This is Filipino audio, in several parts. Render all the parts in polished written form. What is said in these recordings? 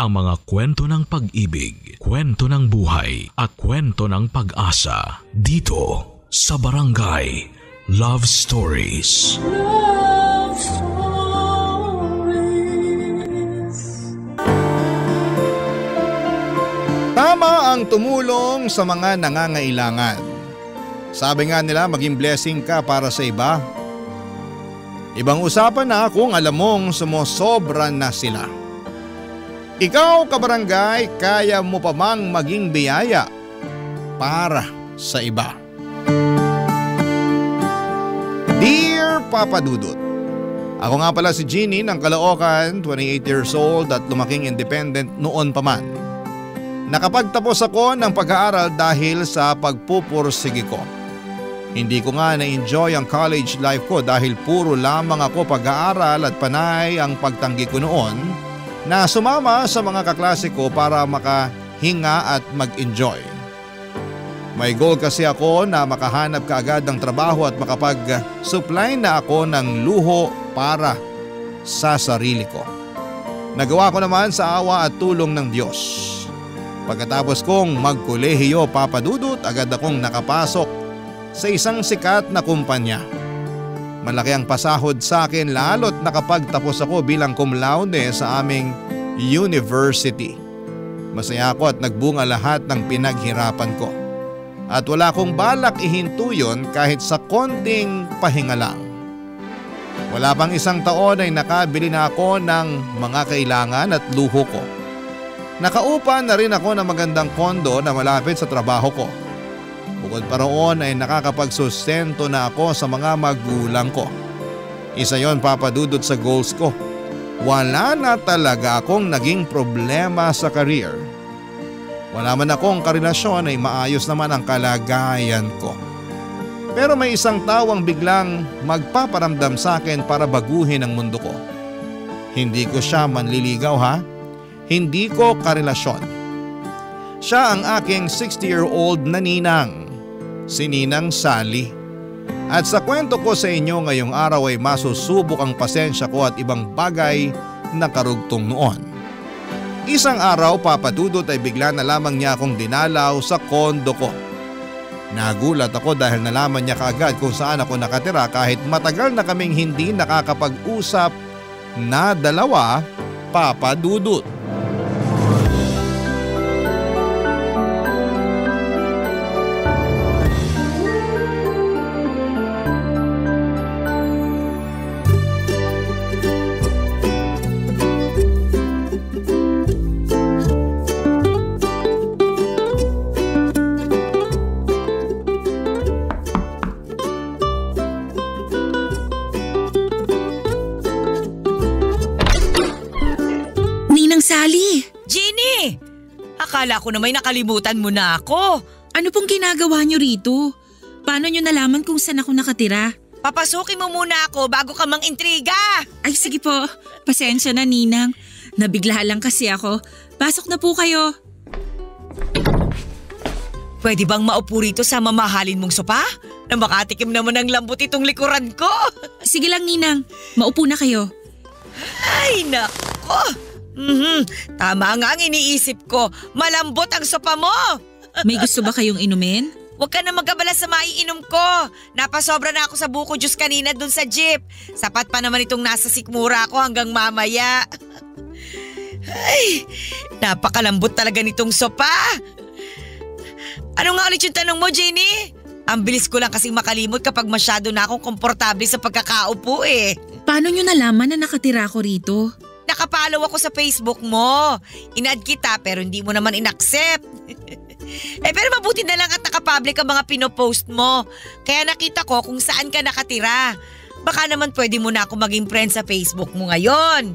ang mga kwento ng pag-ibig, kwento ng buhay at kwento ng pag-asa dito sa Barangay Love Stories. Love Stories. Tama ang tumulong sa mga nangangailangan. Sabi nga nila, maging blessing ka para sa iba. Ibang usapan na kung alam mong sumusobra na sila. Ikaw, kabarangay, kaya mo pa mang maging biyaya para sa iba. Dear Papa Dudut, ako nga pala si Jeannie ng Caloocan, 28 years old at lumaking independent noon pa man. Nakapagtapos ako ng pag-aaral dahil sa pagpupursige ko. Hindi ko nga na-enjoy ang college life ko dahil puro lamang ako pag-aaral at panay ang pagtanggi ko noon na sumama sa mga kaklase ko para makahinga at mag-enjoy. May goal kasi ako na makahanap kaagad ng trabaho at makapag-supply na ako ng luho para sa sarili ko. Nagawa ko naman sa awa at tulong ng Diyos. Pagkatapos kong magkolehiyo, Papa Dudut, agad akong nakapasok sa isang sikat na kumpanya. Malaki ang pasahod sa akin lalo't nakapagtapos ako bilang cum laude sa aming university. Masaya ako at nagbunga lahat ng pinaghirapan ko. At wala akong balak ihinto yun kahit sa konting pahinga lang. Wala pang isang taon ay nakabili na ako ng mga kailangan at luho ko. Nakaupa na rin ako ng magandang kondo na malapit sa trabaho ko. Bukod pa roon ay nakakapagsustento na ako sa mga magulang ko. Isa yon, Papa Dudut, sa goals ko. Wala na talaga akong naging problema sa career. Wala man akong karelasyon ay maayos naman ang kalagayan ko. Pero may isang tawang biglang magpaparamdam sa akin para baguhin ang mundo ko. Hindi ko siya manliligaw, ha? Hindi ko karelasyon. Siya ang aking 60-year-old na ninang, si Ninang Sally. At sa kwento ko sa inyo ngayong araw ay masusubok ang pasensya ko at ibang bagay na karugtong noon. Isang araw, Papa Dudut, ay bigla na lamang niya akong dinalaw sa kondo ko. Nagulat ako dahil nalaman niya kaagad kung saan ako nakatira kahit matagal na kaming hindi nakakapag-usap na dalawa, Papa Dudut. Sally! Jeannie! Akala ko na may nakalimutan mo na ako. Ano pong ginagawa niyo rito? Paano niyo nalaman kung saan ako nakatira? Papasukin mo muna ako bago ka mang intriga. Ay sige po, pasensya na Ninang. Nabigla lang kasi ako. Pasok na po kayo. Pwede bang maupo rito sa mamahalin mong sopa? Na makatikim naman ng lambot itong likuran ko. Sige lang Ninang, maupo na kayo. Ay nako! Tama nga ang iniisip ko. Malambot ang sopa mo. May gusto ba kayong inumin? Huwag ka na magabala sa maiinom ko. Napasobra na ako sa buko juice kanina dun sa jeep. Sapat pa naman itong nasa sikmura ko hanggang mamaya. Ay, napakalambot talaga nitong sopa. Ano nga ulit yung tanong mo, Jenny? Ang bilis ko lang kasing makalimot kapag masyado na akong komportable sa pagkakaupo eh. Paano nyo nalaman na nakatira ako rito? Nakapollow ako sa Facebook mo. In-add kita pero hindi mo naman in-accept. Pero mabuti na lang at nakapublic ang mga pinopost mo. Kaya nakita ko kung saan ka nakatira. Baka naman pwede mo na ako maging friend sa Facebook mo ngayon.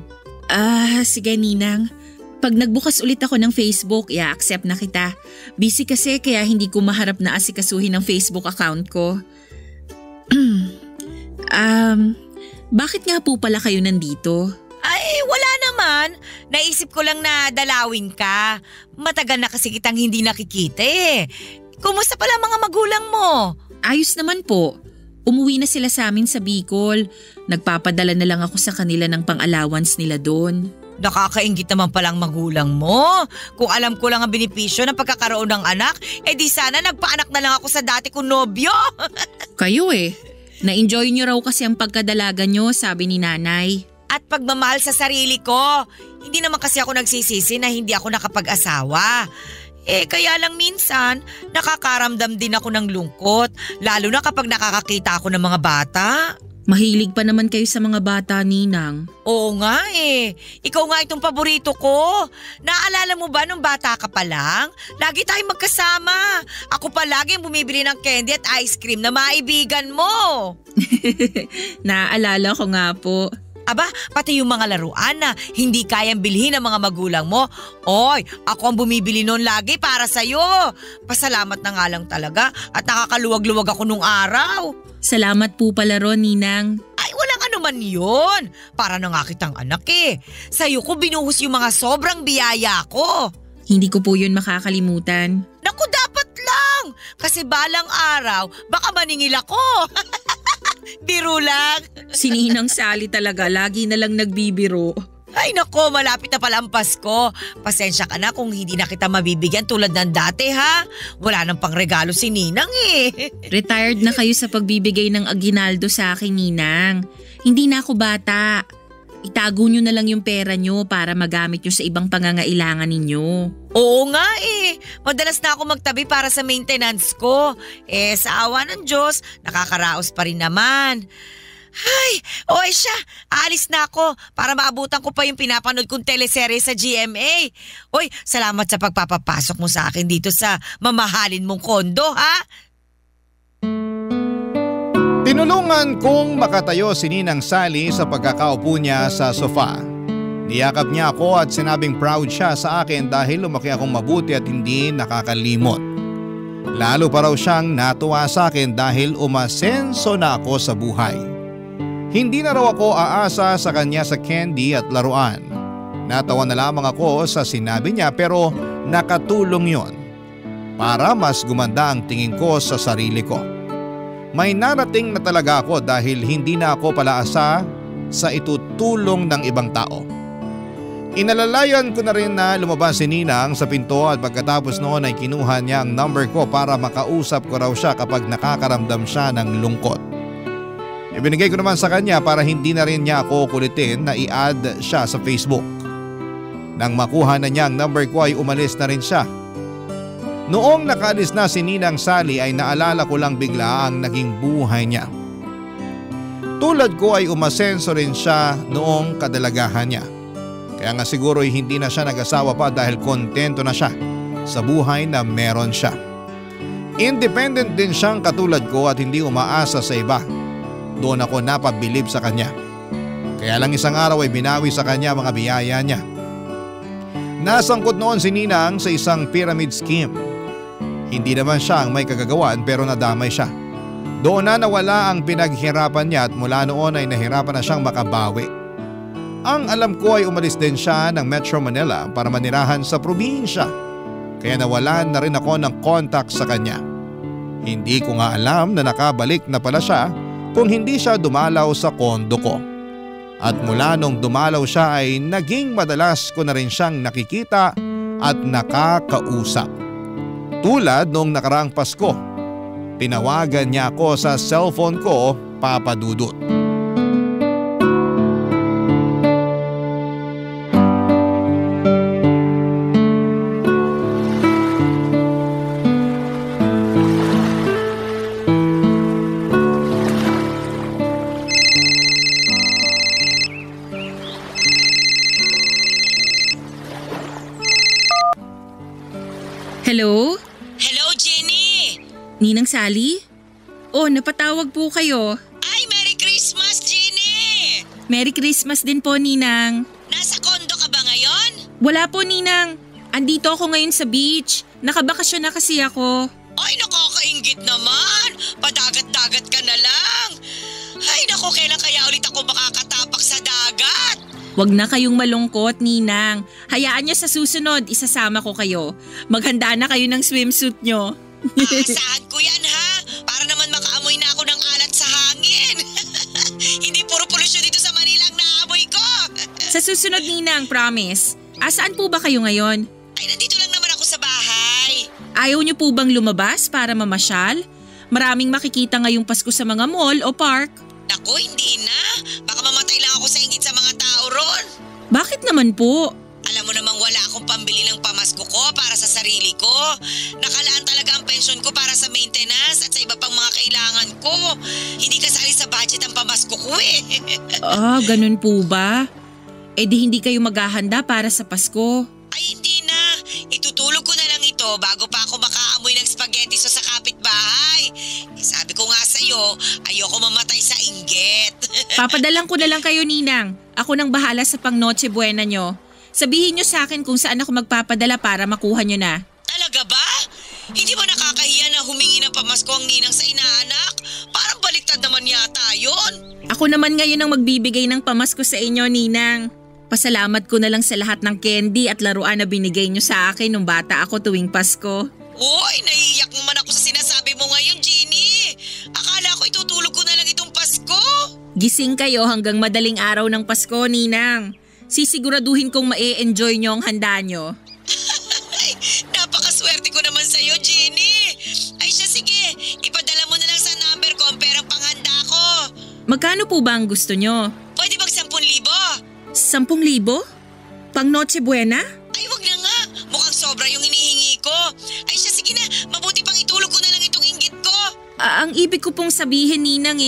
Sige Ninang. Pag nagbukas ulit ako ng Facebook, i-accept na kita. Busy kasi kaya hindi ko maharap na asikasuhin ang Facebook account ko. Bakit nga po pala kayo nandito? Ay, wala naman. Naisip ko lang na dalawin ka. Matagal na kasi kitang hindi nakikita eh. Kumusta pala mga magulang mo? Ayos naman po. Umuwi na sila sa amin sa Bicol. Nagpapadala na lang ako sa kanila ng pang-allowance nila doon. Nakakainggit naman palang magulang mo. Kung alam ko lang ang benepisyo ng pagkakaroon ng anak, di sana nagpaanak na lang ako sa dati kong nobyo. Kayo na-enjoy nyo raw kasi ang pagkadalaga nyo, sabi ni nanay. At pagmamahal sa sarili ko. Hindi naman kasi ako nagsisisi na hindi ako nakapag-asawa. Kaya lang minsan, nakakaramdam din ako ng lungkot, lalo na kapag nakakakita ako ng mga bata. Mahilig pa naman kayo sa mga bata, Ninang. Oo nga Ikaw nga itong paborito ko. Naalala mo ba nung bata ka pa lang? Lagi tayong magkasama. Ako pa lagi ang bumibili ng candy at ice cream na maibigan mo. Naaalala ko nga po. Aba, pati yung mga laruan na hindi kayang bilhin ng mga magulang mo. Oy, ako ang bumibili noon lagi para sa'yo. Pasalamat na nga lang talaga at nakakaluwag-luwag ako nung araw. Salamat po pala ron, Ninang. Ay, walang anuman yun. Para na nga kitang anak Sa'yo ko binuhos yung mga sobrang biyaya ko. Hindi ko po yun makakalimutan. Naku, dapat lang. Kasi balang araw, baka maningil ako. Biro lang. Si Ninang Sally talaga, lagi na lang nagbibiro. Ay nako, malapit na pala ang Pasko. Pasensya ka na kung hindi na kita mabibigyan tulad ng dati ha. Wala nang pangregalo si Ninang Retired na kayo sa pagbibigay ng aginaldo sa akin, Ninang. Hindi na ako bata. Itago nyo na lang yung pera nyo para magamit nyo sa ibang pangangailangan ninyo. Oo nga Madalas na ako magtabi para sa maintenance ko. Sa awa ng Diyos, nakakaraos pa rin naman. Ay, siya, aalis na ako para maabutan ko pa yung pinapanood kong teleserye sa GMA. Salamat sa pagpapapasok mo sa akin dito sa mamahalin mong kondo, ha? Tinulungan kong makatayo si Ninang Sally sa pagkakaupo niya sa sofa. Niyakap niya ako at sinabing proud siya sa akin dahil lumaki akong mabuti at hindi nakakalimot. Lalo pa raw siyang natuwa sa akin dahil umasenso na ako sa buhay. Hindi na raw ako aasa sa kanya sa candy at laruan. Natawa na lamang ako sa sinabi niya pero nakatulong yon para mas gumanda ang tingin ko sa sarili ko. May narating na talaga ako dahil hindi na ako palaasa sa itutulong ng ibang tao. Inalalayan ko na rin na lumabas si Ninang sa pinto at pagkatapos noon ay kinuha niya ang number ko para makausap ko raw siya kapag nakakaramdam siya ng lungkot. Ibinigay ko naman sa kanya para hindi na rin niya ako kulitin na i-add siya sa Facebook. Nang makuha na niya ang number ko ay umalis na rin siya. Noong nakaalis na si Ninang Sally ay naalala ko lang bigla ang naging buhay niya. Tulad ko ay umasenso rin siya noong kadalagahan niya. Kaya nga siguro ay hindi na siya nag-asawa pa dahil kontento na siya sa buhay na meron siya. Independent din siyang katulad ko at hindi umaasa sa iba. Doon ako napabilib sa kanya. Kaya lang isang araw ay binawi sa kanya mga biyaya niya. Nasangkot noon si Ninang sa isang pyramid scheme. Hindi naman siya ang may kagagawan pero nadamay siya. Doon na nawala ang pinaghirapan niya at mula noon ay nahirapan na siyang makabawi. Ang alam ko ay umalis din siya ng Metro Manila para manirahan sa probinsya. Kaya nawalan na rin ako ng contact sa kanya. Hindi ko nga alam na nakabalik na pala siya kung hindi siya dumalaw sa kondo ko. At mula nung dumalaw siya ay naging madalas ko na rin siyang nakikita at nakakausap. Tulad nung nakaraang Pasko, tinawagan niya ako sa cellphone ko, Papa Dudut. Hello? Hello, Jenny! Ninang Sally? Napatawag po kayo. Ay, Merry Christmas, Jenny! Merry Christmas din po, Ninang. Nasa kondo ka ba ngayon? Wala po, Ninang. Andito ako ngayon sa beach. Nakabakasyon na kasi ako. Ay, nakakainggit naman! Padagat-dagat ka na lang! Ay, naku, kailan kaya ulit ako makakatapak sa dagat? Huwag na kayong malungkot, Ninang. Hayaan niyo sa susunod, isasama ko kayo. Maghanda na kayo ng swimsuit nyo. Aasahan ko yan ha, para naman makaamoy na ako ng alat sa hangin. Hindi puro polusyon dito sa Manila ang naamoy ko. Sa susunod Ninang, promise. Saan po ba kayo ngayon? Ay, nandito lang naman ako sa bahay. Ayaw niyo po bang lumabas para mamasyal? Maraming makikita ngayong Pasko sa mga mall o park. Naku, hindi na. Baka mamatay lang ako sa inggit sa mga tao ron. Bakit naman po? Alam mo namang wala akong pambili ng pamasko ko para sa sarili ko. Nakalaan talaga ang pensyon ko para sa maintenance at sa iba pang mga kailangan ko. Hindi kasali sa budget ang pamasko ko eh. Ganun po ba? Di hindi kayo maghahanda para sa Pasko. Ay, hindi na. Itutulog ko na lang ito bago pa ako makaamoy ng spaghetti sa kapitbahay. Sabi ko nga sa'yo, ayoko mamatay sa inggit. Papadalan ko na lang kayo, Ninang. Ako nang bahala sa pang Noche Buena nyo. Sabihin nyo sa akin kung saan ako magpapadala para makuha nyo na. Talaga ba? Hindi ba nakakahiya na humingi ng pamasko ang ninang sa inaanak? Parang baliktad naman yata yun. Ako naman ngayon ang magbibigay ng pamasko sa inyo, Ninang. Pasalamat ko na lang sa lahat ng candy at laruan na binigay nyo sa akin nung bata ako tuwing Pasko. Uy, naiiyak naman ako sa sinasabi mo ngayon, Jeannie. Akala ko itutulog ko na lang itong Pasko. Gising kayo hanggang madaling araw ng Pasko, Ninang. Sisiguraduhin kong ma-enjoy nyo ang handa nyo. Ay, napakaswerte ko naman sa'yo, Jeannie. Ay siya, sige. Ipadala mo na lang sa number ko ang perang panghanda ko. Magkano po ba ang gusto nyo? Pwede bang 10,000? 10,000? Pang Noche Buena? Ay, wag na nga. Mukhang sobra yung hinihingi ko. Ay siya, sige na. Mabuti pang itulog ko na lang itong inggit ko. Ang ibig ko pong sabihin, Ninang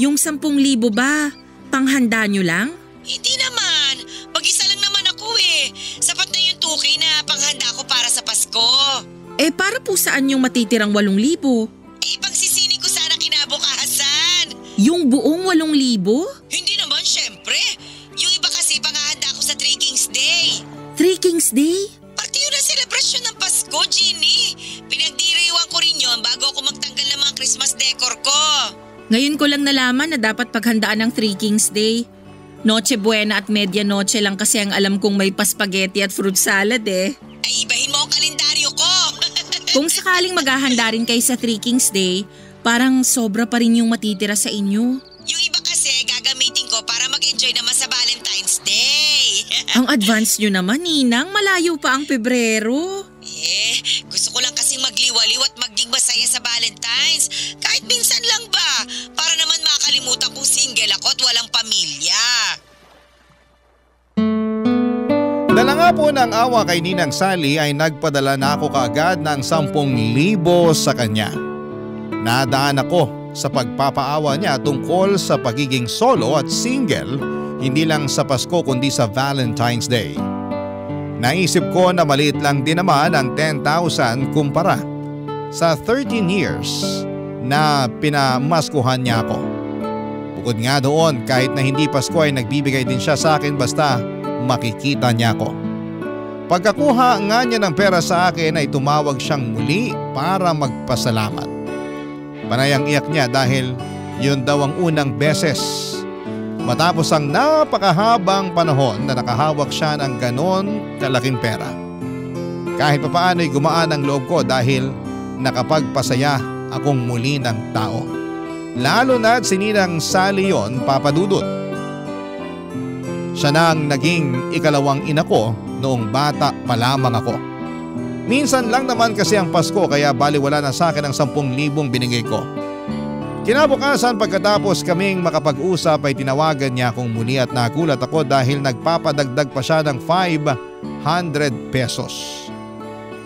yung 10,000 ba? Panghanda nyo lang? Hindi naman. Mag-isa lang naman ako eh. Sapat na yung 2K na panghanda ko para sa Pasko. Para po saan yung matitirang 8,000? Pagsisini ko sana kinabukasan. Yung buong 8,000? Hindi naman, syempre. Yung iba kasi panghahanda ko sa Three Kings Day. Three Kings Day? Pati yun ang selebrasyon ng Pasko, Jeannie. Pinagdiriwang ko rin yun bago ako magtanggal ng mga Christmas decor ko. Ngayon ko lang nalaman na dapat paghandaan ng Three Kings Day. Noche Buena at Media Noche lang kasi ang alam kong may paspaghetti at fruit salad eh. Ay, ibahin mo ang kalendaryo ko. Kung sakaling maghahanda rin kayo sa Three Kings Day, parang sobra pa rin yung matitira sa inyo. Yung iba kasi gagamitin ko para mag-enjoy naman sa Valentine's Day. Ang advance nyo naman, Ninang. Malayo pa ang Pebrero. Gusto ko lang kasing magliwaliw at maging masaya sa Valentine's. Kahit minsan lang ba? Para naman makalimutan kong single ako at walang pamilya. Dala nga po ng awa kay Ninang Sally ay nagpadala na ako kaagad ng 10,000 sa kanya. Nadaan ako sa pagpapaawa niya tungkol sa pagiging solo at single, hindi lang sa Pasko kundi sa Valentine's Day. Naisip ko na maliit lang din naman ang 10,000 kumpara sa 13 years na pinamaskuhan niya ako. Bukod nga doon, kahit na hindi Pasko ay nagbibigay din siya sa akin basta makikita niya ako. Pagkakuha nga niya ng pera sa akin ay tumawag siyang muli para magpasalamat. Panay ang iyak niya dahil yun daw ang unang beses matapos ang napakahabang panahon na nakahawak siya ng ganon kalaking pera. Kahit papaano'y gumaan ang loob ko dahil nakapagpasaya akong muli ng tao. Lalo na't si Ninang Sally yon, Papa Dudut. Siya na ang naging ikalawang ina ko noong bata pa lamang ako. Minsan lang naman kasi ang Pasko kaya baliwala na sa akin ang 10,000 binigay ko. Kinabukasan pagkatapos kaming makapag-usap ay tinawagan niya akong muli at nagulat ako dahil nagpapadagdag pa siya ng 500 pesos.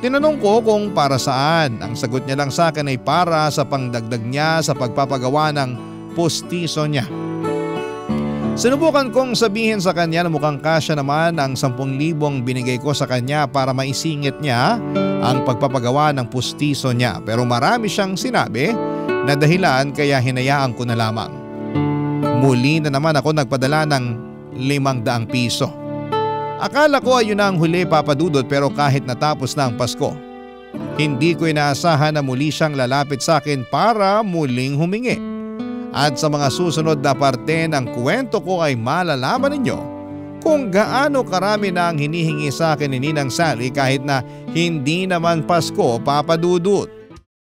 Tinanong ko kung para saan. Ang sagot niya lang sa akin ay para sa pangdagdag niya sa pagpapagawa ng pustiso niya. Sinubukan kong sabihin sa kanya na mukhang kasya naman ang 10,000 binigay ko sa kanya para maisingit niya ang pagpapagawa ng pustiso niya, pero marami siyang sinabi na dahilan kaya hinayaan ko na lamang. Muli na naman ako nagpadala ng 500 piso. Akala ko ayun na ang huli, Papa Dudut, pero kahit natapos na ang Pasko, hindi ko inaasahan na muli siyang lalapit sa akin para muling humingi. At sa mga susunod na parte ng kwento ko ay malalaman ninyo kung gaano karami na ang hinihingi sa akin ni Ninang Sally kahit na hindi naman Pasko, Papa Dudut.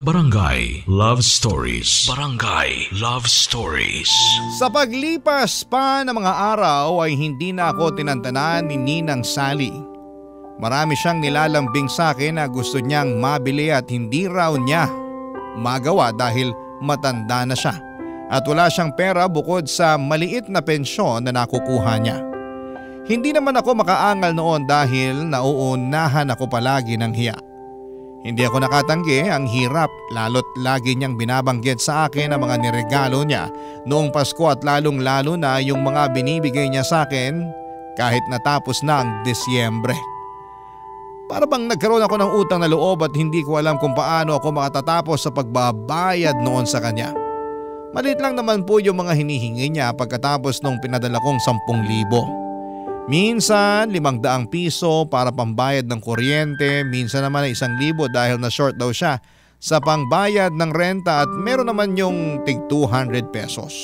Barangay Love Stories. Barangay Love Stories. Sa paglipas pa ng mga araw ay hindi na ako tinantanan ni Ninang Sally. Marami siyang nilalambing sa akin na gusto niyang mabili at hindi raw niya magawa dahil matanda na siya at wala siyang pera bukod sa maliit na pensyon na nakukuha niya. Hindi naman ako makaangal noon dahil nauunahan ako palagi ng hiya. Hindi ako nakatanggi ang hirap lalo't lagi niyang binabanggit sa akin ang mga niregalo niya noong Pasko at lalong lalo na yung mga binibigay niya sa akin kahit natapos na ang Disyembre. Para bang nagkaroon ako ng utang na loob at hindi ko alam kung paano ako makatatapos sa pagbabayad noon sa kanya. Maliit lang naman po yung mga hinihingi niya pagkatapos nung pinadala kong 10,000. Minsan 500 piso para pambayad ng kuryente, minsan naman ay 1,000 dahil na short daw siya sa pangbayad ng renta at meron naman yung tig 200 pesos.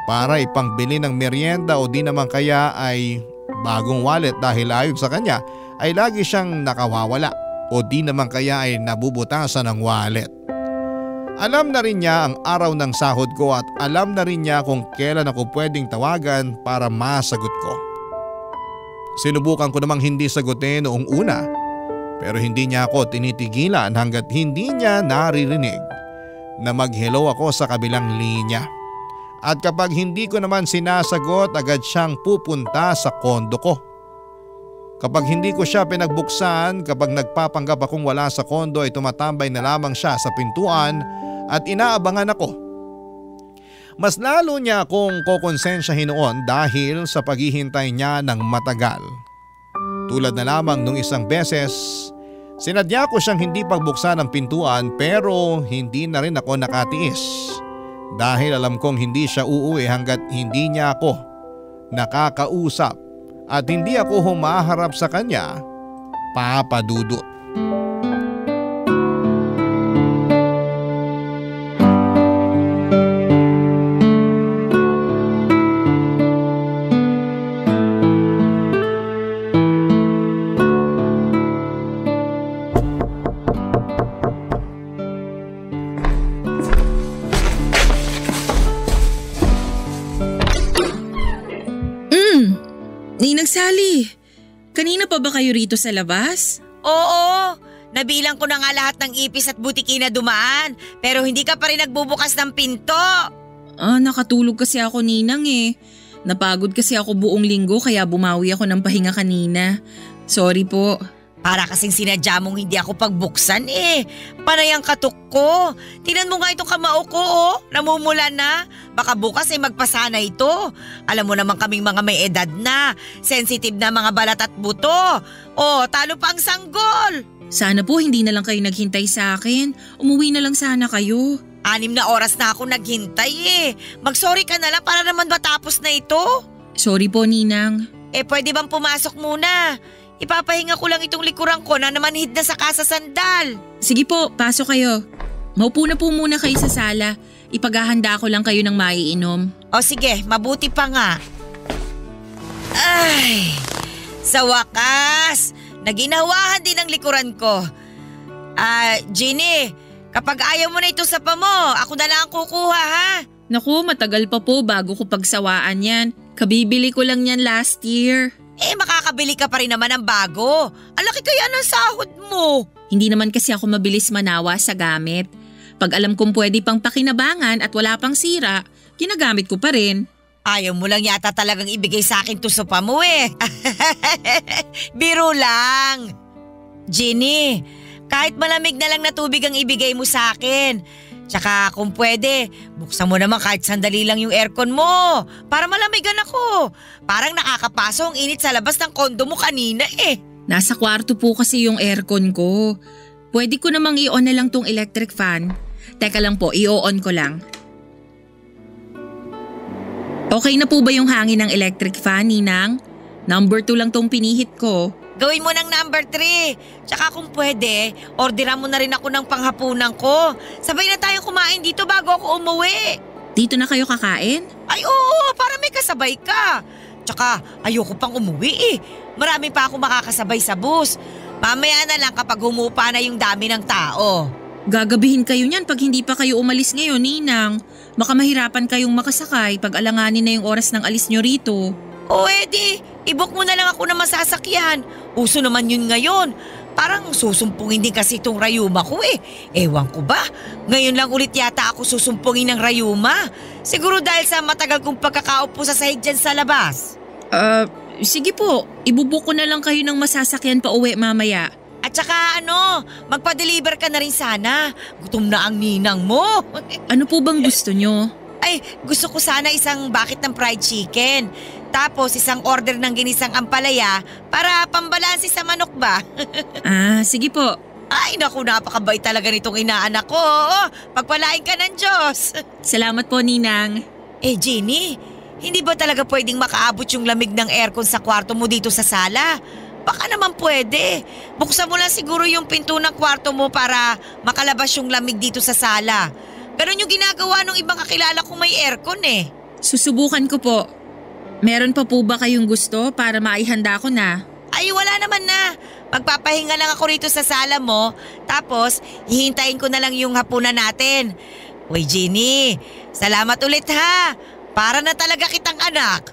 Para ipangbili ng merienda o di naman kaya ay bagong wallet dahil ayon sa kanya ay lagi siyang nakawawala o di naman kaya ay nabubutasan ng wallet. Alam na rin niya ang araw ng sahod ko at alam na rin niya kung kailan ako pwedeng tawagan para masagot ko. Sinubukan ko namang hindi sagutin noong una pero hindi niya ako tinitigilan hanggat hindi niya naririnig na mag-hello ako sa kabilang linya. At kapag hindi ko naman sinasagot agad siyang pupunta sa kondo ko. Kapag hindi ko siya pinagbuksan, kapag nagpapanggap akong wala sa kondo ay tumatambay na lamang siya sa pintuan at inaabangan ako. Mas lalo niya akong kokonsensyahin noon dahil sa paghihintay niya ng matagal. Tulad na lamang nung isang beses, sinadya ko siyang hindi pagbuksan ng pintuan pero hindi na rin ako nakatiis. Dahil alam kong hindi siya uuwi hanggat hindi niya ako nakakausap. At hindi ako humaharap sa kanya, Papa Dudut. Ninang Sally, kanina pa ba kayo rito sa labas? Oo, nabilang ko na nga lahat ng ipis at butiki na dumaan pero hindi ka pa rin nagbubukas ng pinto. Nakatulog kasi ako Ninang eh. Napagod kasi ako buong linggo kaya bumawi ako ng pahinga kanina. Sorry po. Para kasing sinadya mong hindi ako pagbuksan eh. Panay ang katok ko. Tingnan mo nga itong kamao ko oh. Namumula na. Baka bukas ay magpasana ito. Alam mo naman kaming mga may edad na. Sensitive na mga balat at buto. Oh, talo pa ang sanggol. Sana po hindi na lang kayo naghintay sa akin. Umuwi na lang sana kayo. 6 na oras na ako naghintay eh. Mag-sorry ka na lang para naman matapos na ito. Sorry po Ninang. Pwede bang pumasok muna? Ipapahinga ko lang itong likuran ko na namanhid na sa kasa sandal. Sige po, pasok kayo. Maupo na po muna kayo sa sala. Ipaghahanda ko lang kayo ng maiinom. O sige, mabuti pa nga. Ay, sa wakas, naginawahan din ang likuran ko. Ginny, kapag ayaw mo na ito sa pa mo, ako na lang ang kukuha ha. Naku, matagal pa po bago ko pagsawaan yan. Kabibili ko lang yan last year. Makakabili ka pa rin naman ng bago. Ang laki kaya ng sahod mo. Hindi naman kasi ako mabilis manawa sa gamit. Pag alam kong pwede pang pakinabangan at wala pang sira, ginagamit ko pa rin. Ayaw mo lang yata talagang ibigay sa akin to sopa mo eh. Biro lang. Ginny, kahit malamig na lang na tubig ang ibigay mo sa akin. Tsaka kung pwede, buksan mo naman kahit sandali lang yung aircon mo para malamigan ako. Parang nakakapaso ang init sa labas ng kondo mo kanina eh. Nasa kwarto po kasi yung aircon ko. Pwede ko namang i-on na lang tong electric fan. Teka lang po, i-on ko lang. Okay na po ba yung hangin ng electric fan, Ninang? Number 2 lang tong pinihit ko. Gawin mo ng number 3. Tsaka kung pwede, orderan mo na rin ako ng panghapunan ko. Sabay na tayong kumain dito bago ako umuwi. Dito na kayo kakain? Ay oo, para may kasabay ka. Tsaka ayoko pang umuwi eh. Marami pa ako makakasabay sa bus. Mamaya na lang kapag humupa na yung dami ng tao. Gagabihin kayo niyan pag hindi pa kayo umalis ngayon, Ninang. Baka mahirapan kayong makasakay pag alanganin na yung oras ng alis nyo rito. O edi, i-book mo na lang ako ng masasakyan. Uso naman yun ngayon. Parang susumpungin din kasi itong Rayuma ko eh. Ewan ko ba? Ngayon lang ulit yata ako susumpungin ng Rayuma. Siguro dahil sa matagal kong pagkakaupo sa sahig dyan sa labas. Sige po. Ibubuk ko na lang kayo ng masasakyan pa uwi mamaya. At saka magpa-deliver ka na rin sana. Gutom na ang ninang mo. Ano po bang gusto nyo? Ay, gusto ko sana isang bucket ng fried chicken. Tapos isang order ng ginisang ampalaya para pambalansi sa manok ba? Sige po. Ay naku, napakabait talaga nitong inaanak ko. Oo, pagpalain ka ng Diyos. Salamat po, Ninang. Jeannie, hindi ba talaga pwedeng makaabot yung lamig ng aircon sa kwarto mo dito sa sala? Baka naman pwede. Buksan mo lang siguro yung pinto ng kwarto mo para makalabas yung lamig dito sa sala. Ganon yung ginagawa ng ibang kakilala kong may aircon eh. Susubukan ko po. Meron pa po ba kayong gusto para maihanda ko na? Ay wala naman na. Magpapahinga lang ako rito sa sala mo. Tapos hihintayin ko na lang yung hapunan natin. Uy Jeannie, salamat ulit ha. Para na talaga kitang anak.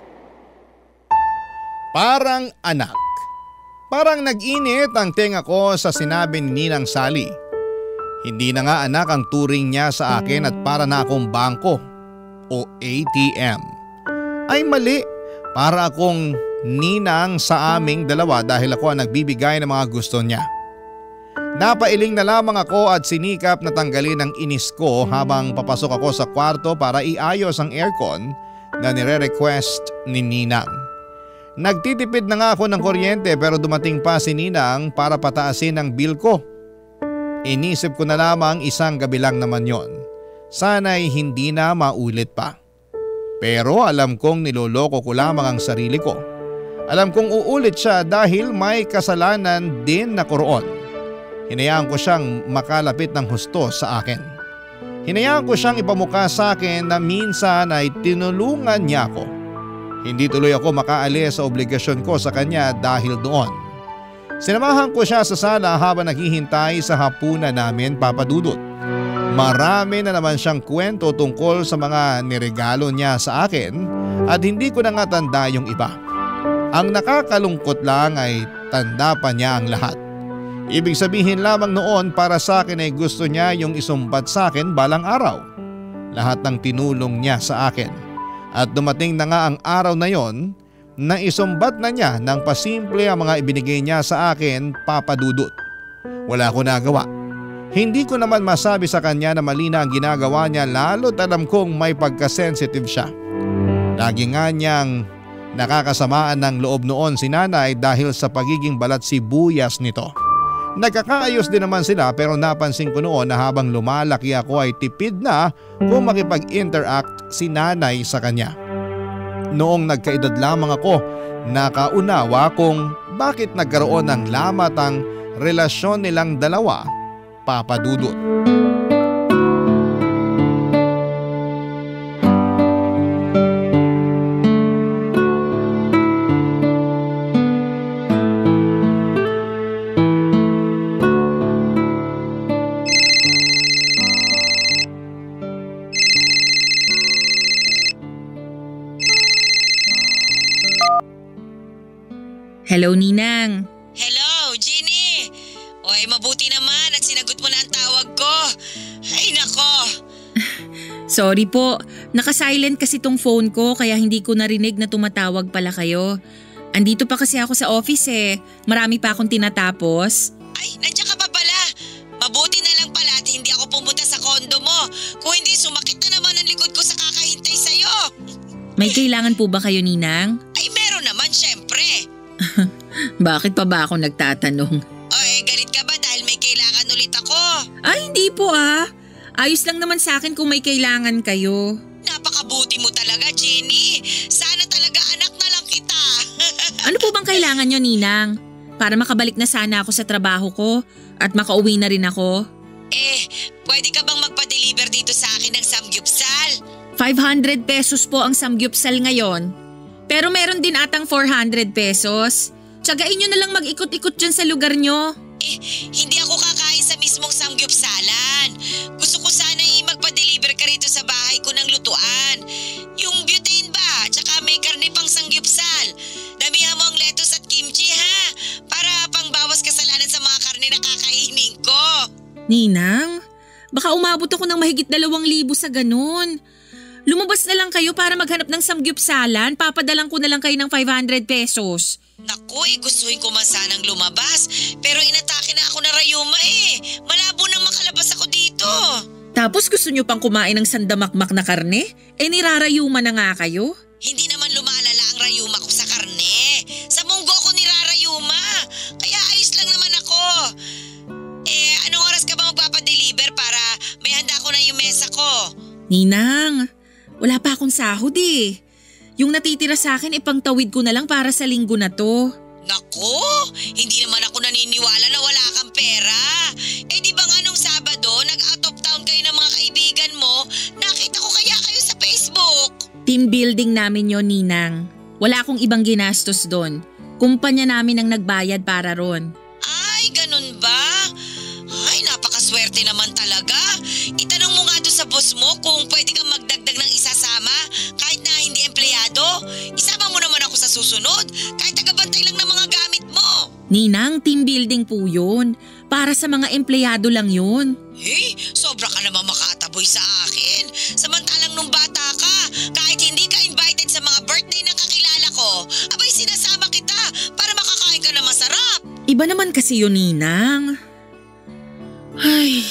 Parang anak. Parang nag-init ang tenga ko sa sinabi ni Ninang Sally. Hindi na nga anak ang turing niya sa akin at para na akong bangko o ATM. Ay mali. Para akong ninang sa aming dalawa dahil ako ang nagbibigay ng mga gusto niya. Napailing na lamang ako at sinikap na tanggalin ang inis ko habang papasok ako sa kwarto para iayos ang aircon na nire-request ni Ninang. Nagtitipid na nga ako ng kuryente pero dumating pa si Ninang para pataasin ang bill ko. Inisip ko na lamang isang gabi lang naman yon. Sana'y hindi na maulit pa. Pero alam kong niloloko ko lamang ang sarili ko. Alam kong uulit siya dahil may kasalanan din na roon. Hinayaan ko siyang makalapit ng husto sa akin. Hinayaan ko siyang ipamukha sa akin na minsan ay tinulungan niya ako. Hindi tuloy ako makaalis sa obligasyon ko sa kanya dahil doon. Sinamahan ko siya sa sala habang naghihintay sa hapunan namin, Papa Dudut. Marami na naman siyang kwento tungkol sa mga niregalo niya sa akin at hindi ko na nga tanda yung iba. Ang nakakalungkot lang ay tanda pa niya ang lahat. Ibig sabihin lamang noon para sa akin ay gusto niya yung isumbat sa akin balang araw. Lahat ng tinulong niya sa akin. At dumating na nga ang araw na yon na isumbat na niya ng pasimple ang mga ibinigay niya sa akin, Papa Dudut. Wala ko nagawa. Hindi ko naman masabi sa kanya na mali na ang ginagawa niya lalo't alam kong may pagkasensitive siya. Lagi nga niyang nakakasamaan ng loob noon si nanay dahil sa pagiging balat sibuyas nito. Nagkakaayos din naman sila pero napansin ko noon na habang lumalaki ako ay tipid na kung makipag-interact si nanay sa kanya. Noong nagkaedad lamang ako, nakaunawa kung bakit nagkaroon ng lamat ang relasyon nilang dalawa, Papa Dudut. Hello, Ninang. Hello, Jeannie. Oy, mabuti naman at sinagot mo na ang tawag ko. Ay nako. Sorry po, naka-silent kasi tong phone ko kaya hindi ko narinig na tumatawag pala kayo. Andito pa kasi ako sa office eh. Marami pa akong tinatapos. Ay, nandiyan ka pa pala. Mabuti na lang pala at hindi ako pumunta sa kondo mo. Kung hindi, sumakit na naman ang likod ko sa kakahintay sa'yo. May kailangan po ba kayo, Ninang? Ay, meron naman syempre. Bakit pa ba ako nagtatanong? Oy, galit ka ba dahil may kailangan ulit ako? Ay, hindi po ah. Ayos lang naman sa akin kung may kailangan kayo. Napakabuti mo talaga, Jenny. Sana talaga anak na lang kita. Ano po bang kailangan nyo, Ninang? Para makabalik na sana ako sa trabaho ko at makauwi na rin ako. Pwede ka bang magpa-deliver dito sa akin ng samgyupsal? 500 pesos po ang samgyupsal ngayon. Pero meron din atang 400 pesos. Tsagain nyo na lang mag-ikot-ikot dyan sa lugar nyo. Hindi ako kakain sa mismong samgyupsalan. kakainin ko. Ninang, baka umabot ako ng mahigit 2,000 sa ganun. Lumabas na lang kayo para maghanap ng samgyupsalan. Papadalang ko na lang kayo ng 500 pesos. Naku, gustuhin ko man sanang lumabas. Pero inatake na ako na rayuma Malabo nang makalabas ako dito. Tapos gusto nyo pang kumain ng sandamakmak na karne? Nirarayuma na nga kayo? Hindi naman lumalala ang rayuma ko sa karne. Sa munggo ko nirarayuma. Kaya ayos lang naman ako. Anong oras ka ba magpapadeliver para may handa ko na yung mesa ko? Ninang, wala pa akong sahod Yung natitira sa akin ipangtawid ko na lang para sa linggo na to. Naku, hindi naman ako naniniwala na wala kang pera. Di ba nga nung Sabado, nag-out of town kayo ng mga kaibigan mo, nakita ko kaya kayo sa Facebook. Team building namin yon, Ninang. Wala akong ibang ginastos doon. Kumpanya namin ang nagbayad para ron. Ay, ganun ba? Ay, napakaswerte naman talaga. Itanong mo nga doon sa boss mo kung pwede kang magdagdag ng isasama kahit na hindi empleyado. Isama mo naman ako sa susunod kahit tagabantay lang ng mga gamit mo. Ninang, team building po yun. Para sa mga empleyado lang yun. Sobra ka naman makataboy sa akin. Samantalang nung bata ka, kahit hindi ka invited sa mga birthday ng kakilala ko, abay sinasama kita para makakain ka na masarap. Iba naman kasi yun, Ninang. Ay,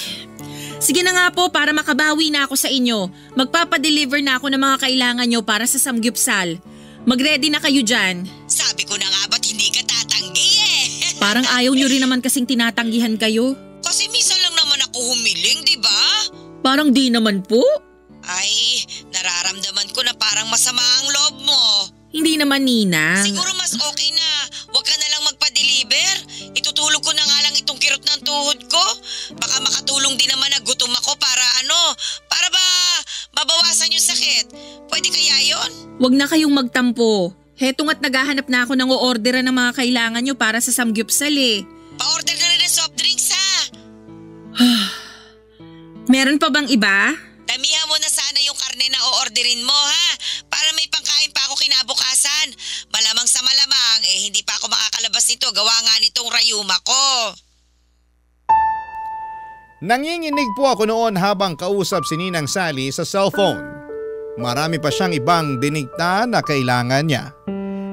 sige na nga po para makabawi na ako sa inyo. Magpapadeliver na ako ng mga kailangan nyo para sa samgyupsal. Mag-ready na kayo dyan. Sabi ko na nga ba't hindi ka tatanggi Parang ayaw nyo rin naman kasing tinatanggihan kayo. Kasi minsan lang naman ako humiling, di ba? Parang di naman po. Ay, nararamdaman ko na parang masama ang loob mo. Hindi naman, Ninang. Siguro mas okay na huwag ka na lang magpa-deliver. Itutulog ko na nga lang itong kirot ng tuhod ko. Baka makatulong din naman na gutom ako para para ba mabawasan yung sakit. Pwede kaya yon? Huwag na kayong magtampo. Heto nga't naghahanap na ako ng o-orderan ng mga kailangan nyo para sa samgyupsal Pa-order na rin ng soft drinks Meron pa bang iba? Damihan mo na sana yung karne na o-orderin mo para may pangkain pa ako kinabukasan. Malamang sa malamang hindi pa ako makakalabas nito gawa nga nitong rayuma ko. Nanginginig po ako noon habang kausap si Ninang Sally sa cellphone. Marami pa siyang ibang dinikta na kailangan niya.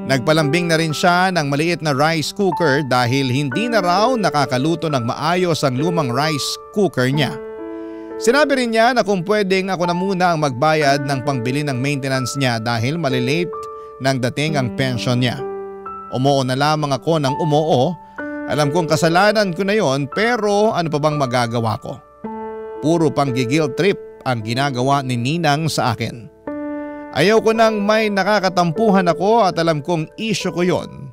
Nagpalambing na rin siya ng maliit na rice cooker dahil hindi na raw nakakaluto ng maayos ang lumang rice cooker niya. Sinabi rin niya na kung pwedeng ako na muna ang magbayad ng pangbili ng maintenance niya dahil malilate nang dating ang pension niya. Umoo na lamang ako ng umoo. Alam kong kasalanan ko na yon pero ano pa bang magagawa ko? Puro pang guilt trip ang ginagawa ni Ninang sa akin. Ayaw ko nang may nakakatampuhan ako at alam kong issue ko yon.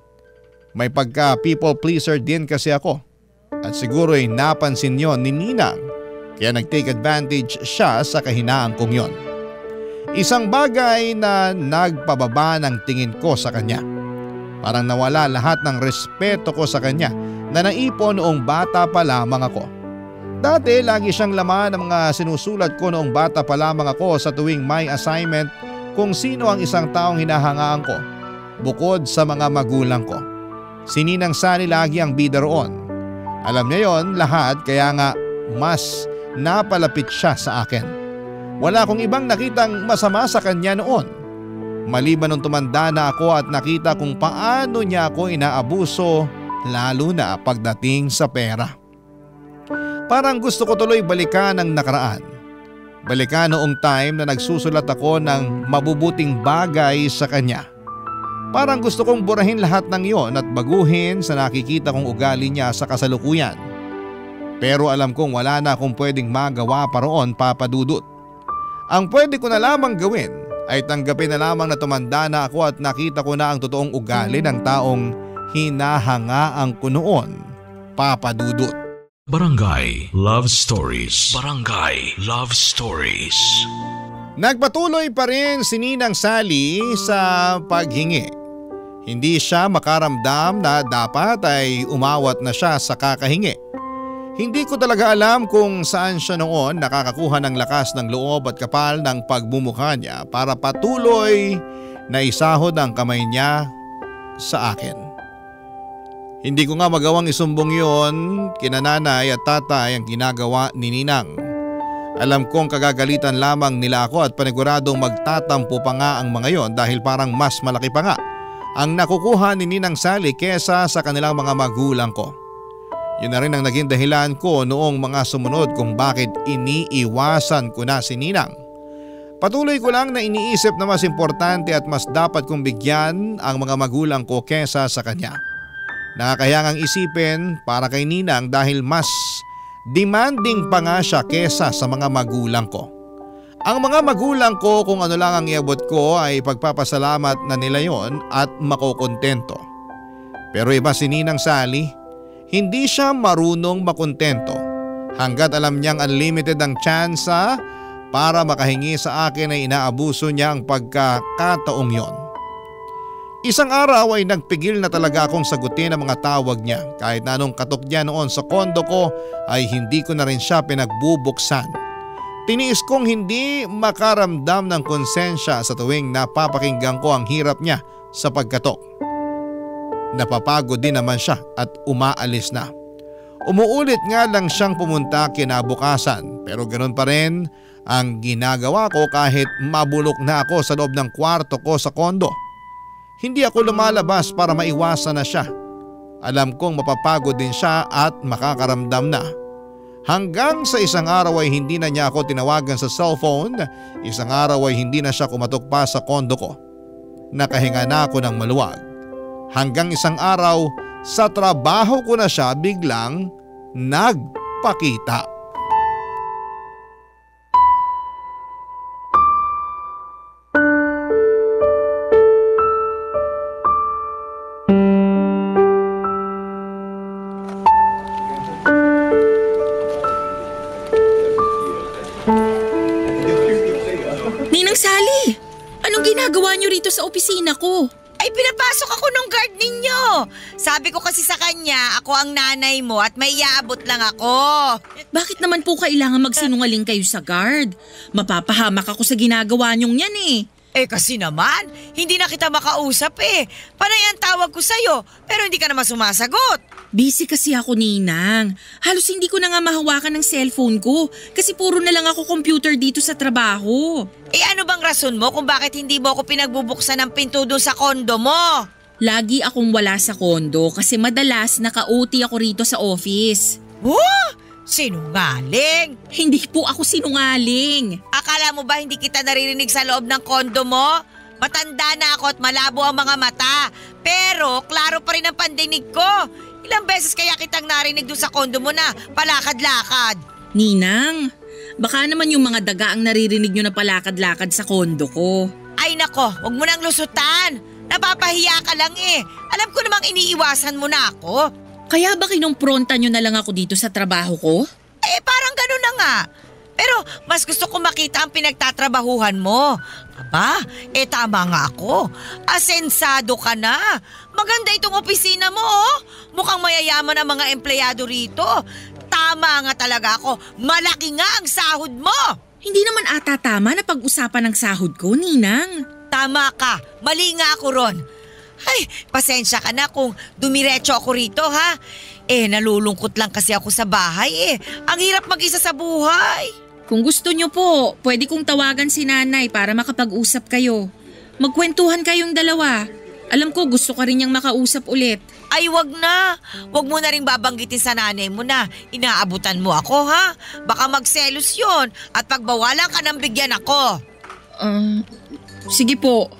May pagka people pleaser din kasi ako. At siguro'y napansin yon ni Ninang kaya nag-take advantage siya sa kahinaan kong yon. Isang bagay na nagpababa ng tingin ko sa kanya. Parang nawala lahat ng respeto ko sa kanya na naipon noong bata pa lamang ako. Dati lagi siyang laman ng mga sinusulat ko noong bata pa lamang ako sa tuwing may assignment kung sino ang isang taong hinahangaan ko bukod sa mga magulang ko. Si Ninang Sally lagi ang bida roon. Alam niya yon lahat kaya nga mas napalapit siya sa akin. Wala akong ibang nakitang masama sa kanya noon. Maliban nung tumanda na ako at nakita kung paano niya ako inaabuso lalo na pagdating sa pera. Parang gusto ko tuloy balikan ang nakaraan. Balikan noong time na nagsusulat ako ng mabubuting bagay sa kanya. Parang gusto kong burahin lahat ng iyon at baguhin sa nakikita kong ugali niya sa kasalukuyan. Pero alam kong wala na akong pwedeng magawa pa roon, Papa Dudut. Ang pwede ko na lamang gawin ay tanggapin na lamang na tumanda na ako at nakita ko na ang totoong ugali ng taong hinahangaan ko noon, Papa Dudut. Barangay Love Stories. Barangay Love Stories. Nagpatuloy pa rin si Ninang Sally sa paghingi. Hindi siya makaramdam na dapat ay umawat na siya sa kakahingi. Hindi ko talaga alam kung saan siya noon nakakakuha ng lakas ng loob at kapal ng pagmumukha niya para patuloy na isahod ang kamay niya sa akin. Hindi ko nga magawang isumbong yon kina nanay at tatay ang ginagawa ni Ninang. Alam kong kagagalitan lamang nila ako at paniguradong magtatampo pa nga ang mga yon dahil parang mas malaki pa nga ang nakukuha ni Ninang Sally kesa sa kanilang mga magulang ko. Yun na rin ang naging dahilan ko noong mga sumunod kung bakit iniiwasan ko na si Ninang. Patuloy ko lang na iniisip na mas importante at mas dapat kong bigyan ang mga magulang ko kesa sa kanya. Nakakahiya ngang isipin para kay Ninang dahil mas demanding pa nga siya kesa sa mga magulang ko. Ang mga magulang ko kung ano lang ang iabot ko ay pagpapasalamat na nila yon at makokontento. Pero iba si Ninang Sally, hindi siya marunong makontento hanggat alam niyang unlimited ang tsansa para makahingi sa akin ay inaabuso niya ang pagkakataong yon. Isang araw ay nagpigil na talaga akong sagutin ang mga tawag niya kahit na anong katok niya noon sa kondo ko ay hindi ko na rin siya pinagbubuksan. Tiniis kong hindi makaramdam ng konsensya sa tuwing napapakinggan ko ang hirap niya sa pagkatok. Napapagod din naman siya at umaalis na. Umuulit nga lang siyang pumunta kinabukasan pero ganoon pa rin ang ginagawa ko kahit mabulok na ako sa loob ng kwarto ko sa kondo. Hindi ako lumalabas para maiwasan na siya. Alam kong mapapagod din siya at makakaramdam na. Hanggang sa isang araw ay hindi na niya ako tinawagan sa cellphone, isang araw ay hindi na siya kumatok pa sa kondo ko. Nakahinga na ako ng maluwag. Hanggang isang araw sa trabaho ko na siya biglang nagpakita. Ginagawa niyo rito sa opisina ko? Ay, pinapasok ako ng guard ninyo. Sabi ko kasi sa kanya, ako ang nanay mo at may iaabot lang ako. Bakit naman po kailangan magsinungaling kayo sa guard? Mapapahamak ako sa ginagawa niyong yan eh. Eh kasi naman, hindi na kita makausap eh. Panay ang tawag ko sa'yo, pero hindi ka naman sumasagot. Busy kasi ako, Ninang. Halos hindi ko na nga mahawakan ng cellphone ko kasi puro na lang ako computer dito sa trabaho. Eh ano bang rason mo kung bakit hindi mo ako pinagbubuksan ng pinto doon sa kondo mo? Lagi akong wala sa kondo kasi madalas naka-OT ako rito sa office. Sinungaling! Hindi po ako sinungaling. Akala mo ba hindi kita naririnig sa loob ng kondo mo? Matanda na ako at malabo ang mga mata. Pero klaro pa rin ang pandinig ko. Ilang beses kaya kitang narinig doon sa kondo mo na palakad-lakad. Ninang, baka naman yung mga daga ang naririnig nyo na palakad-lakad sa kondo ko. Ay nako, huwag mo nang lusutan. Napapahiya ka lang eh. Alam ko namang iniiwasan mo na ako. Kaya ba kinumpronta nyo na lang ako dito sa trabaho ko? Eh parang ganun na nga. Pero mas gusto ko makita ang pinagtatrabahuhan mo. Aba, tama nga ako. Asensado ka na. Maganda itong opisina mo oh. Mukhang mayayaman ang mga empleyado rito. Tama nga talaga ako. Malaki nga ang sahod mo. Hindi naman ata tama na pag-usapan ng sahod ko, Ninang. Tama ka. Mali nga ako ron. Ay, pasensya ka na kung dumiretso ako rito ha. Nalulungkot lang kasi ako sa bahay eh. Ang hirap mag-isa sa buhay. Kung gusto nyo po, pwede kong tawagan si nanay para makapag-usap kayo. Magkwentuhan kayong dalawa. Alam ko gusto ka rin niyang makausap ulit. Ay wag na. Wag mo na rin babanggitin sa nanay mo na inaabutan mo ako ha. Baka magselos yun at pagbawalan ka ng bigyan ako. Sige po.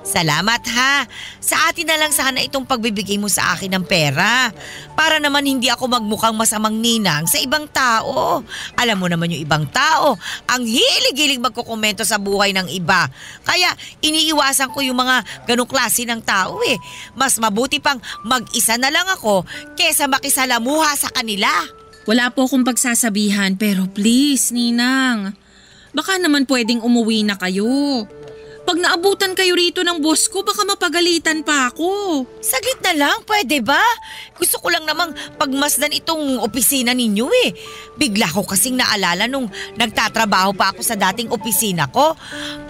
Salamat ha. Sa atin na lang sana itong pagbibigay mo sa akin ng pera. Para naman hindi ako magmukhang masamang ninang sa ibang tao. Alam mo naman yung ibang tao, ang hilig-hilig magkukomento sa buhay ng iba. Kaya iniiwasan ko yung mga ganong klase ng tao eh. Mas mabuti pang mag-isa na lang ako kesa makisalamuha sa kanila. Wala po akong pagsasabihan pero please, Ninang. Baka naman pwedeng umuwi na kayo. Pag naabutan kayo rito ng boss ko, baka mapagalitan pa ako. Saglit na lang, pwede ba? Gusto ko lang namang pagmasdan itong opisina ninyo eh. Bigla ko kasing naalala nung nagtatrabaho pa ako sa dating opisina ko.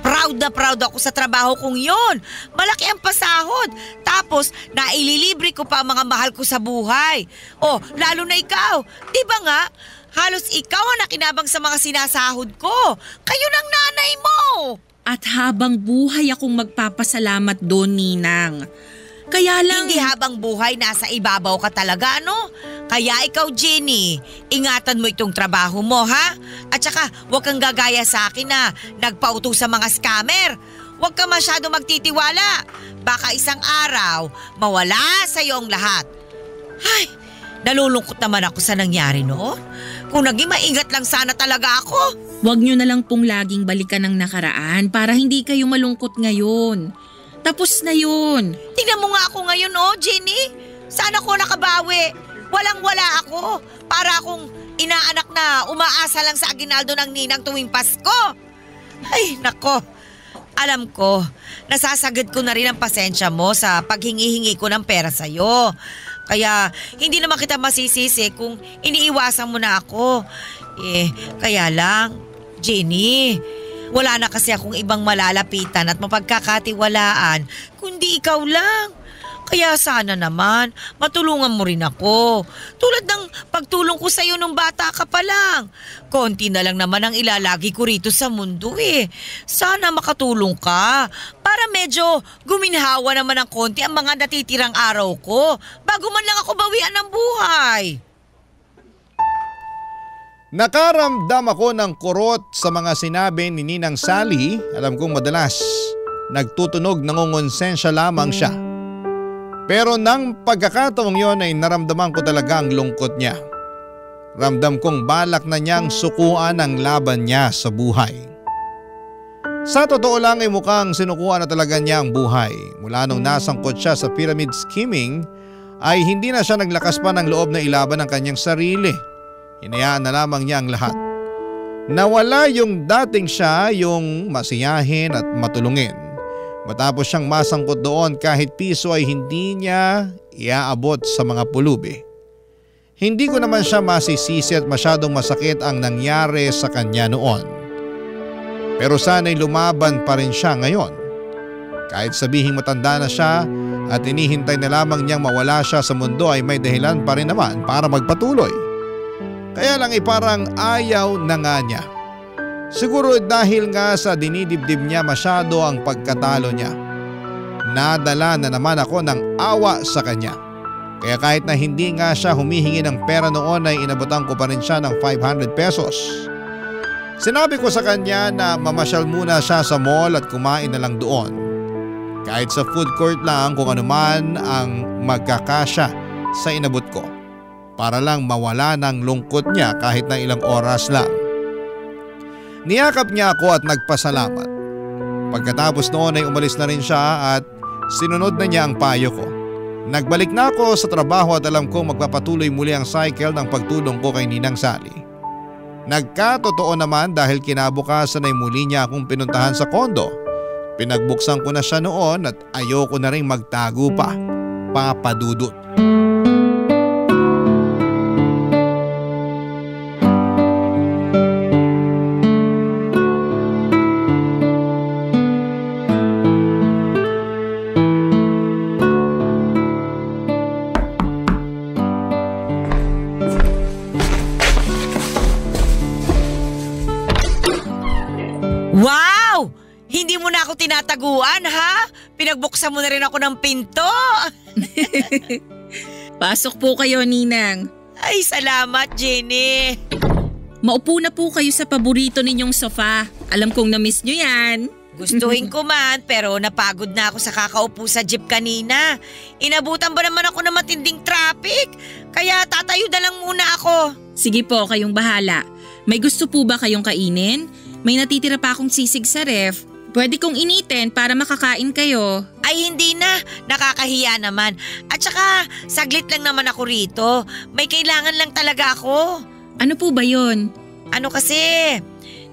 Proud na proud ako sa trabaho kong yon. Malaki ang pasahod. Tapos, naililibre ko pa ang mga mahal ko sa buhay. Oh, lalo na ikaw. Di ba nga? Halos ikaw ang nakinabang sa mga sinasahod ko. Kayo ng nanay mo. At habang buhay akong magpapasalamat doon, Ninang. Kaya lang… Hindi habang buhay nasa ibabaw ka talaga, ano? Kaya ikaw, Jenny, ingatan mo itong trabaho mo, ha? At saka, huwag kang gagaya sa akin na nagpauto sa mga scammer. Huwag ka masyado magtitiwala. Baka isang araw, mawala sa'yo ang lahat. Ay, nalulungkot naman ako sa nangyari noon. Kung naging maingat lang sana talaga ako. Huwag nyo na lang pong laging balikan ng nakaraan para hindi kayo malungkot ngayon. Tapos na yun. Tingnan mo nga ako ngayon, oh, Jenny. Sana ko nakabawi. Walang-wala ako. Para akong inaanak na umaasa lang sa aginaldo ng ninang tuwing Pasko. Ay, nako. Alam ko, nasasagad ko na rin ang pasensya mo sa paghingi-hingi ko ng pera sa'yo. Kaya hindi naman kita masisisi kung iniiwasan mo na ako. Kaya lang, Jenny, wala na kasi akong ibang malalapitan at mapagkakatiwalaan kundi ikaw lang. Kaya sana naman, matulungan mo rin ako. Tulad ng pagtulong ko sa'yo nung bata ka pa lang. Konti na lang naman ang ilalagi ko rito sa mundo eh. Sana makatulong ka para medyo guminhawa naman ng konti ang mga natitirang araw ko bago man lang ako bawian ng buhay. Nakaramdam ako ng kurot sa mga sinabi ni Ninang Sally. Alam kong madalas nagtutunog nangongonsensya lamang siya. Pero nang pagkakataong yon ay naramdaman ko talaga ang lungkot niya. Ramdam kong balak na niyang sukuan ang laban niya sa buhay. Sa totoo lang ay mukhang sinukuan na talaga niya ang buhay. Mula nung nasangkot siya sa pyramid scheming ay hindi na siya naglakas pa ng loob na ilaban ang kanyang sarili. Hinayaan na lamang niya ang lahat. Nawala yung dating siya, yung masiyahin at matulungin. Matapos siyang masangkot doon kahit piso ay hindi niya iaabot sa mga pulubi. Hindi ko naman siya masisisi at masyadong masakit ang nangyari sa kanya noon. Pero sana'y lumaban pa rin siya ngayon. Kahit sabihing matanda na siya at inihintay na lamang niyang mawala siya sa mundo ay may dahilan pa rin naman para magpatuloy. Kaya lang parang ayaw na nga niya. Siguro dahil nga sa dinidibdib niya masyado ang pagkatalo niya. Nadala na naman ako ng awa sa kanya. Kaya kahit na hindi nga siya humihingi ng pera noon ay inabutan ko pa rin siya ng 500 pesos. Sinabi ko sa kanya na mamasyal muna siya sa mall at kumain na lang doon. Kahit sa food court lang kung ano man ang magkakasya sa inabot ko. Para lang mawala ng lungkot niya kahit na ilang oras lang. Niyakap niya ako at nagpasalamat. Pagkatapos noon ay umalis na rin siya at sinunod na niya ang payo ko. Nagbalik na ako sa trabaho at alam kong magpapatuloy muli ang cycle ng pagtulong ko kay Ninang Sally. Nagkatotoo naman dahil kinabukasan ay muli niya akong pinuntahan sa kondo. Pinagbuksan ko na siya noon at ayoko na rin magtago pa. Papa Dudut. Wow! Hindi mo na ako tinataguan, ha? Pinagbuksan mo na rin ako ng pinto. Pasok po kayo, Ninang. Ay, salamat, Jenny. Maupo na po kayo sa paborito ninyong sofa. Alam kong na-miss nyo yan. Gustuhin ko man, pero napagod na ako sa kakaupo sa jeep kanina. Inabutan ba naman ako ng matinding traffic? Kaya tatayo na lang muna ako. Sige po, kayong bahala. May gusto po ba kayong kainin? May natitira pa akong sisig sa ref. Pwede kong initin para makakain kayo. Ay hindi na, nakakahiya naman. At saka saglit lang naman ako rito. May kailangan lang talaga ako. Ano po ba yon? Ano kasi,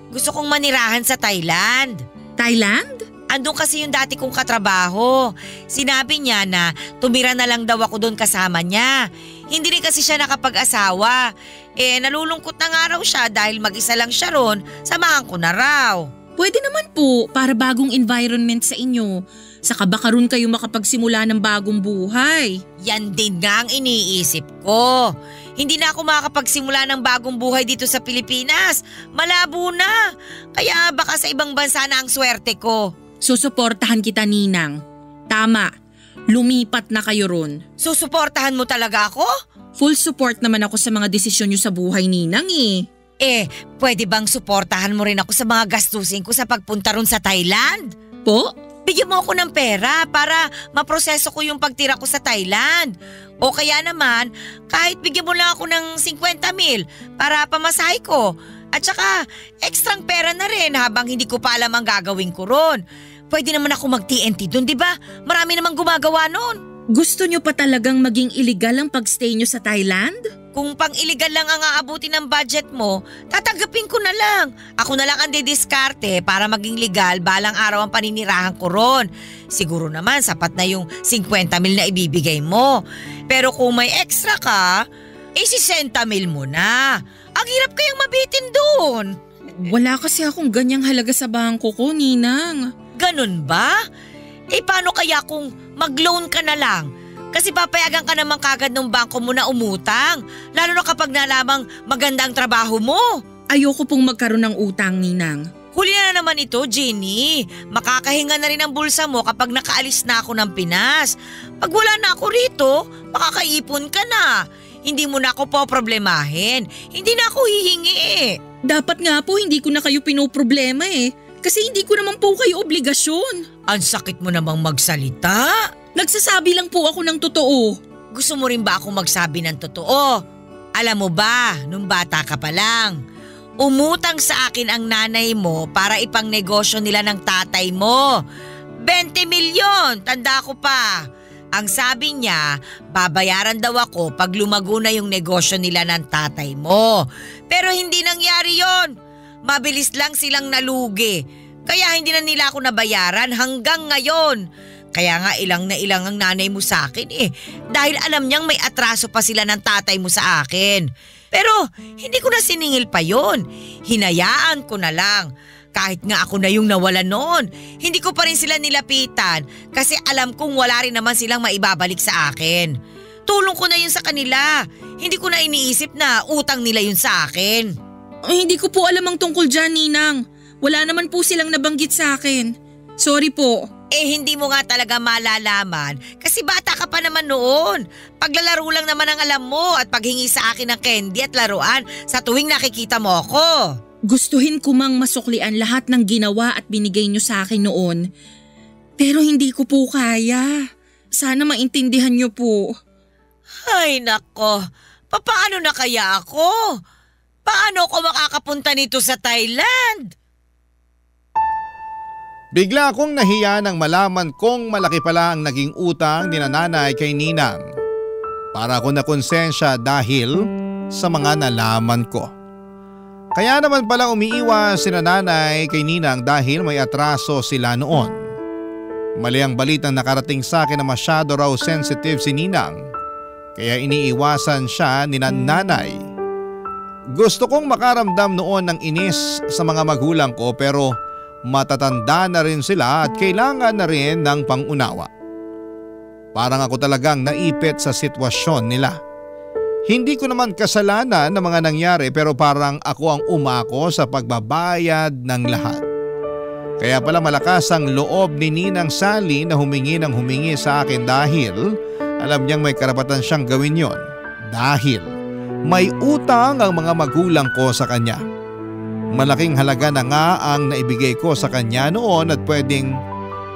gusto kong manirahan sa Thailand. Thailand? Andun kasi yung dati kong katrabaho. Sinabi niya na tumira na lang daw ako doon kasama niya. Hindi rin kasi siya nakapag-asawa. Nalulungkot na nga raw siya dahil mag-isa lang siya ron, samahan ko na raw. Pwede naman po para bagong environment sa inyo. Saka baka ron kayo makapagsimula ng bagong buhay. Yan din nga ang iniisip ko. Hindi na ako makakapagsimula ng bagong buhay dito sa Pilipinas. Malabo na. Kaya baka sa ibang bansa na ang swerte ko. Susuportahan kita, Ninang. Tama, lumipat na kayo ron. Susuportahan mo talaga ako? Full support naman ako sa mga desisyon nyo sa buhay, Ninang Pwede bang suportahan mo rin ako sa mga gastusin ko sa pagpunta ron sa Thailand? Po? Bigyan mo ako ng pera para maproseso ko yung pagtira ko sa Thailand. O kaya naman, kahit bigyan mo lang ako ng 50,000 para pamasahe ko. At saka, ekstrang pera na rin habang hindi ko pa alam ang gagawin ko ron. Pwede naman ako mag-TNT dun, di ba? Marami namang gumagawa nun. Gusto nyo pa talagang maging illegal ang pagstay nyo sa Thailand? Kung pang-illegal lang ang aabuti ng budget mo, tatanggapin ko na lang. Ako na lang ang didiskarte para maging legal balang araw ang paninirahan ko ron. Siguro naman sapat na yung 50,000 na ibibigay mo. Pero kung may extra ka, 60,000 mo na. Ang hirap kayang mabitin doon. Wala kasi akong ganyang halaga sa bangko ko, Ninang. Ganun ba? Paano kaya kung mag-loan ka na lang? Kasi papayagan ka naman kagad ng bangko mo na umutang. Lalo na kapag nalamang maganda ang trabaho mo. Ayoko pong magkaroon ng utang, Ninang. Huli na naman ito, Jenny. Makakahinga na rin ang bulsa mo kapag nakaalis na ako ng Pinas. Pag wala na ako rito, makakaipon ka na. Hindi mo na ako poproblemahin. Hindi na ako hihingi. Dapat nga po hindi ko na kayo pinoproblema Kasi hindi ko naman po kayo obligasyon. Ang sakit mo namang magsalita. Nagsasabi lang po ako ng totoo. Gusto mo rin ba akong magsabi ng totoo? Alam mo ba, nung bata ka pa lang, umutang sa akin ang nanay mo para ipang negosyo nila ng tatay mo. 20 milyon, tanda ko pa. Ang sabi niya, babayaran daw ako pag lumago na yung negosyo nila ng tatay mo. Pero hindi nangyari yon. Mabilis lang silang nalugi. Kaya hindi na nila ako nabayaran hanggang ngayon. Kaya nga ilang na ilang ang nanay mo sa akin dahil alam niyang may atraso pa sila ng tatay mo sa akin. Pero hindi ko na siningil pa yon. Hinayaan ko na lang. Kahit nga ako na yung nawalan noon, hindi ko pa rin sila nilapitan kasi alam kong wala rin naman silang maibabalik sa akin. Tulong ko na yun sa kanila. Hindi ko na iniisip na utang nila yun sa akin. Hindi ko po alam ang tungkol dyan, Ninang. Wala naman po silang nabanggit sa akin. Sorry po. Hindi mo nga talaga malalaman kasi bata ka pa naman noon. Paglalaro lang naman ang alam mo at paghingi sa akin ng candy at laruan sa tuwing nakikita mo ako. Gustuhin ko mang masuklian lahat ng ginawa at binigay niyo sa akin noon. Pero hindi ko po kaya. Sana maintindihan niyo po. Ay nako, paano na kaya ako? Paano ako makakapunta nito sa Thailand? Bigla akong nahiya nang malaman kong malaki pala ang naging utang ni nanay kay Ninang. Para ako nakonsensya dahil sa mga nalaman ko. Kaya naman pala umiiwas si nanay kay Ninang dahil may atraso sila noon. Mali ang balitang nakarating sa akin na masyado raw sensitive si Ninang. Kaya iniiwasan siya ni nanay. Gusto kong makaramdam noon ng inis sa mga magulang ko pero matatanda na rin sila at kailangan na rin ng pangunawa. Parang ako talagang naipit sa sitwasyon nila. Hindi ko naman kasalanan ng mga nangyari pero parang ako ang umako sa pagbabayad ng lahat. Kaya pala malakas ang loob ni Ninang Sally na humingi ng humingi sa akin dahil alam niyang may karapatan siyang gawin yon. Dahil may utang ang mga magulang ko sa kanya. Malaking halaga na nga ang naibigay ko sa kanya noon at pwedeng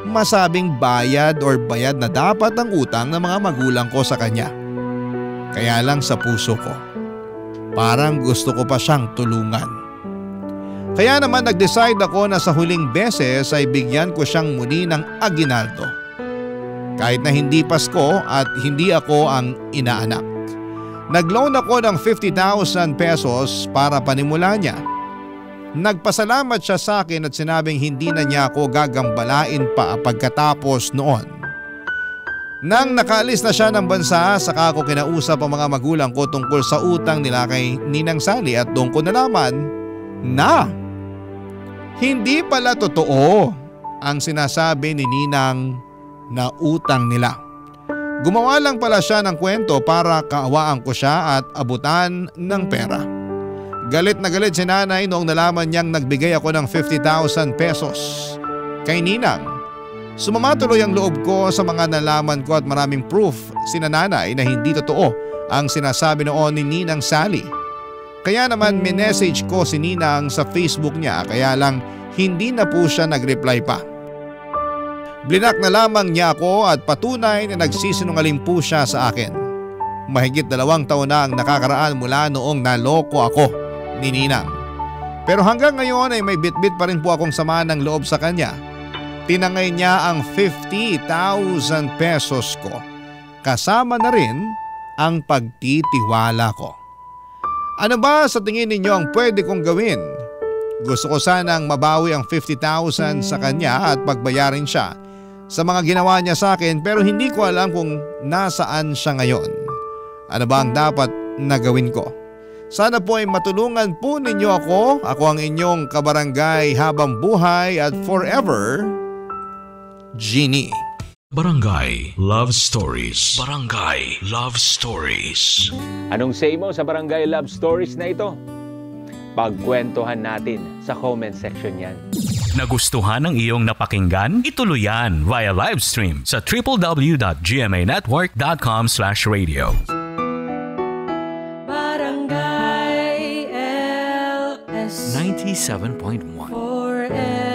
masabing bayad or bayad na dapat ang utang ng mga magulang ko sa kanya. Kaya lang sa puso ko, parang gusto ko pa siyang tulungan. Kaya naman nag-decide ako na sa huling beses ay bigyan ko siyang muli ng aginaldo. Kahit na hindi Pasko at hindi ako ang inaanak. Nag-loan ako ng 50,000 pesos para panimula niya. Nagpasalamat siya sa akin at sinabing hindi na niya ako gagambalain pa pagkatapos noon. Nang nakaalis na siya ng bansa, saka ako kinausap ang mga magulang ko tungkol sa utang nila kay Ninang Sally at doon ko nalaman na hindi pala totoo ang sinasabi ni Ninang na utang nila. Gumawa lang pala siya ng kwento para kaawaan ko siya at abutan ng pera. Galit na galit si nanay noong nalaman niyang nagbigay ako ng 50,000 pesos kay Ninang. Sumama tuloy ang loob ko sa mga nalaman ko at maraming proof si nanay na hindi totoo ang sinasabi noon ni Ninang Sally. Kaya naman minessage ko si Ninang sa Facebook niya kaya lang hindi na po siya nag-reply pa. Blinak na lamang niya ako at patunay na nagsisinungaling po siya sa akin. Mahigit 2 taon na ang nakakaraan mula noong naloko ako ni Ninang. Pero hanggang ngayon ay may bitbit pa rin po akong sama ng loob sa kanya. Tinangay niya ang 50,000 pesos ko. Kasama na rin ang pagtitiwala ko. Ano ba sa tingin ninyo ang pwede kong gawin? Gusto ko sanang mabawi ang 50,000 sa kanya at pagbayarin siya sa mga ginawa niya sa akin pero hindi ko alam kung nasaan siya ngayon. Ano ba ang dapat na gawin ko? Sana po ay matulungan po ninyo ako. Ako ang inyong kabarangay habang buhay at forever, Jeannie. Barangay Love Stories. Barangay Love Stories. Anong say mo sa Barangay Love Stories na ito? Pagkwentuhan natin sa comment section yan. Nagustuhan ng iyong napakinggan? Ituloy yan via live stream sa www.gmanetwork.com/radio. Barangay LS 97.1 forever.